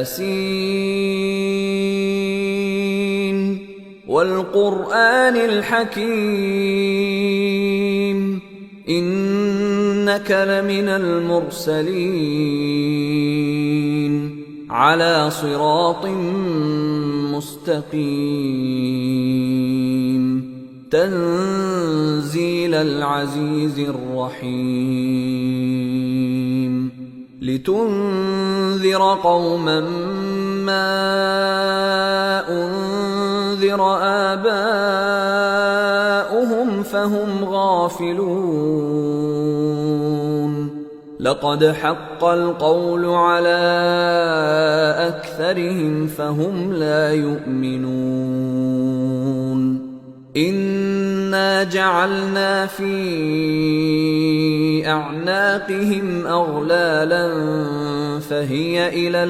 ياسين والقرآن الحكيم إنك لمن المرسلين على صراط مستقيم تنزيل العزيز الرحيم لتنذر قوما ما أنذر آباؤهم فهم غافلون لقد حق القول على أكثرهم فهم لا يؤمنون إنا جعلنا في أعناقهم أغلالا فهي إلى